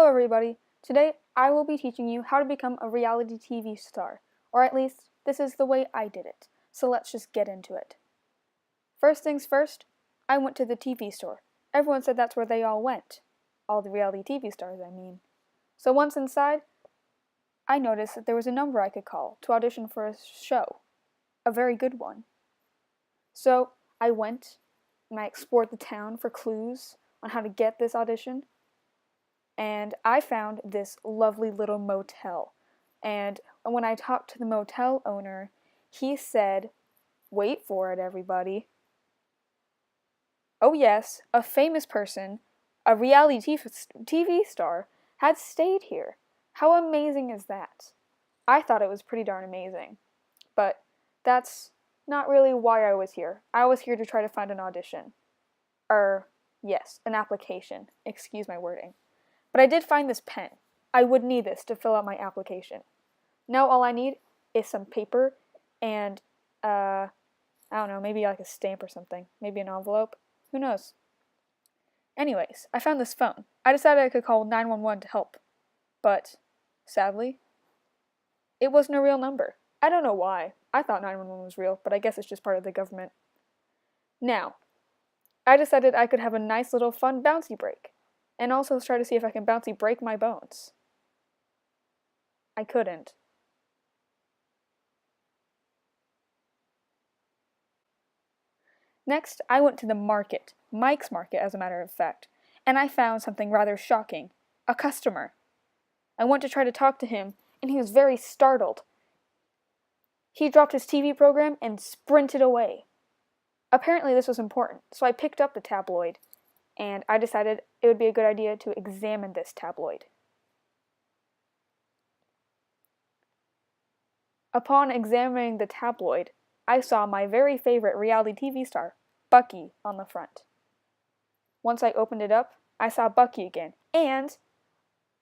Hello everybody! Today I will be teaching you how to become a reality TV star, or at least this is the way I did it, so let's just get into it. First things first, I went to the TV store. Everyone said that's where they all went. All the reality TV stars, I mean. So once inside, I noticed that there was a number I could call to audition for a show. A very good one. So I went and I explored the town for clues on how to get this audition. And I found this lovely little motel. And when I talked to the motel owner, he said, wait for it, everybody. Oh yes, a famous person, a reality TV star, had stayed here. How amazing is that? I thought it was pretty darn amazing. But that's not really why I was here. I was here to try to find an audition. Yes, an application. Excuse my wording. But I did find this pen. I would need this to fill out my application. Now all I need is some paper and, I don't know, maybe like a stamp or something. Maybe an envelope. Who knows? Anyways, I found this phone. I decided I could call 911 to help. But, sadly, it wasn't a real number. I don't know why. I thought 911 was real, but I guess it's just part of the government. Now, I decided I could have a nice little fun bouncy break. And also try to see if I can bouncy break my bones. I couldn't. Next, I went to the market, Mike's Market as a matter of fact, and I found something rather shocking. A customer. I went to try to talk to him, and he was very startled. He dropped his TV program and sprinted away. Apparently this was important, so I picked up the tabloid, and I decided it would be a good idea to examine this tabloid. Upon examining the tabloid, I saw my very favorite reality TV star, Bucky, on the front. Once I opened it up, I saw Bucky again, and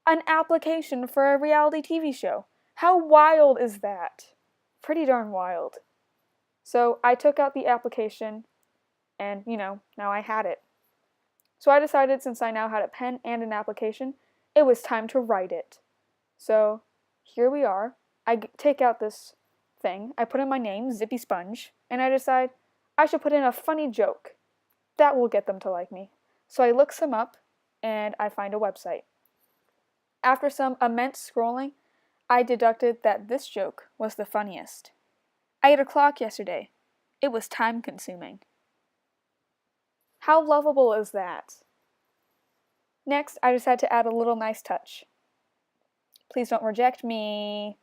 an application for a reality TV show. How wild is that? Pretty darn wild. So I took out the application, and, now I had it. So I decided, since I now had a pen and an application, it was time to write it. So here we are. I take out this thing, I put in my name, Zippy Sponge, and I decide I should put in a funny joke. That will get them to like me. So I look some up, and I find a website. After some immense scrolling, I deducted that this joke was the funniest. I ate a clock yesterday. It was time-consuming. How lovable is that? Next, I decided to add a little nice touch. Please don't reject me.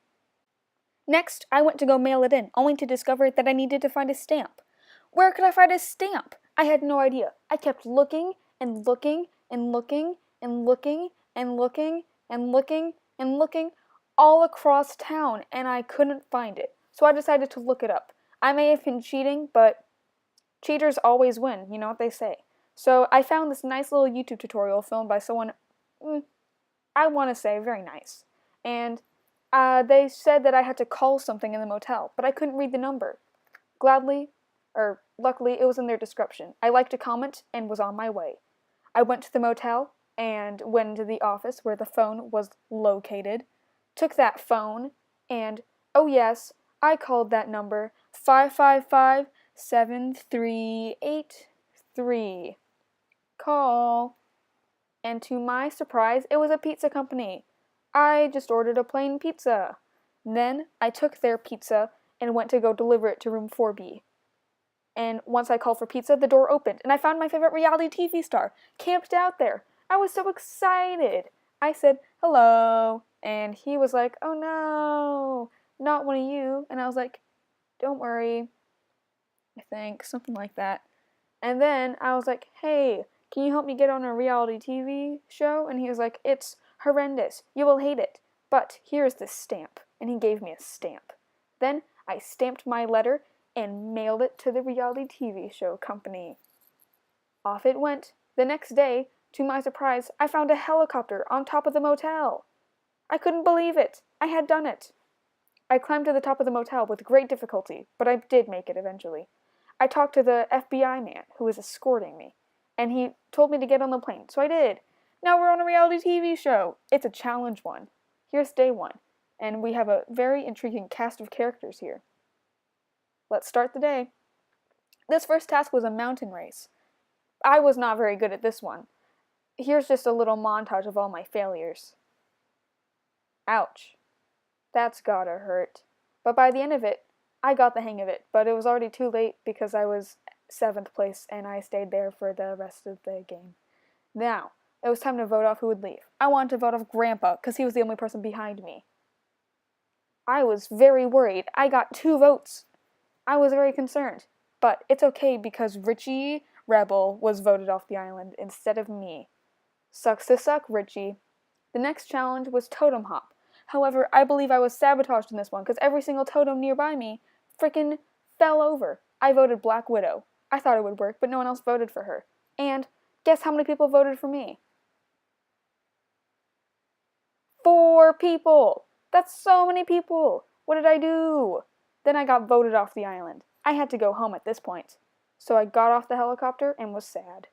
Next, I went to go mail it in, only to discover that I needed to find a stamp. Where could I find a stamp? I had no idea. I kept looking and looking and looking and looking and looking and looking and looking all across town, and I couldn't find it. So I decided to look it up. I may have been cheating, but cheaters always win, you know what they say. So I found this nice little YouTube tutorial filmed by someone, I want to say, very nice. And they said that I had to call something in the motel, but I couldn't read the number. Luckily, it was in their description. I liked a comment and was on my way. I went to the motel and went into the office where the phone was located, took that phone, and, oh yes, I called that number 555-7383. Call. And to my surprise, it was a pizza company. I just ordered a plain pizza. Then I took their pizza and went to go deliver it to room 4B. And once I called for pizza, the door opened, and I found my favorite reality TV star camped out there. I was so excited. I said, hello, and he was like, oh no, not one of you. And I was like, don't worry, I think, something like that. And then I was like, hey, can you help me get on a reality TV show? And he was like, it's horrendous. You will hate it. But here's this stamp. And he gave me a stamp. Then I stamped my letter and mailed it to the reality TV show company. Off it went. The next day, to my surprise, I found a helicopter on top of the motel. I couldn't believe it. I had done it. I climbed to the top of the motel with great difficulty, but I did make it eventually. I talked to the FBI man who was escorting me, and he told me to get on the plane, so I did. Now we're on a reality TV show. It's a challenge one. Here's day one, and we have a very intriguing cast of characters here. Let's start the day. This first task was a mountain race. I was not very good at this one. Here's just a little montage of all my failures. Ouch. That's gotta hurt. But by the end of it, I got the hang of it, but it was already too late because I was 7th place and I stayed there for the rest of the game. Now, it was time to vote off who would leave. I wanted to vote off Grandpa because he was the only person behind me. I was very worried. I got 2 votes. I was very concerned. But it's okay because Richie Rebel was voted off the island instead of me. Sucks to suck, Richie. The next challenge was Totem Hop. However, I believe I was sabotaged in this one because every single totem nearby me frickin' fell over. I voted Black Widow. I thought it would work, but no one else voted for her. And guess how many people voted for me? 4 people! That's so many people! What did I do? Then I got voted off the island. I had to go home at this point. So I got off the helicopter and was sad.